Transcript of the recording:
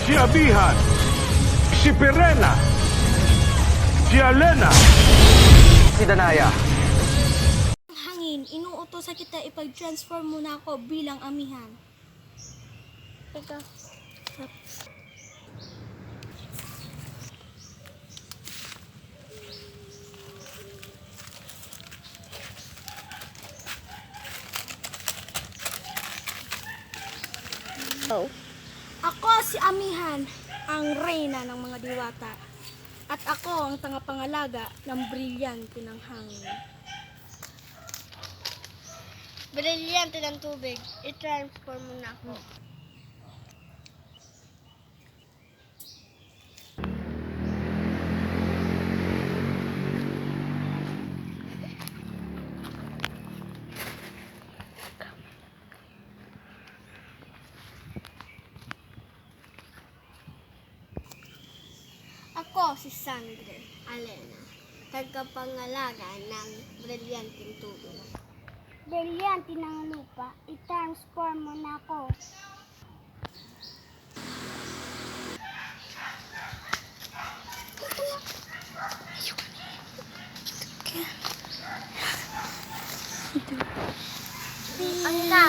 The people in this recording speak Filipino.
si Amihan, si Perena, si Alena, si Danaya. Hangin, inuutosan kita ipag-transform muna ako bilang amihan. Teka. Oh. Ako si Amihan, ang reyna ng mga diwata. At ako ang tagapangalaga ng brilyante ng hangin. Brilyante ng tubig. I-transform mo na ako. Ako si Sandra Alena, tagapangalaga ng brilyanteng tubig. Brilyante ng lupa, i-transform mo na ako. Ang na!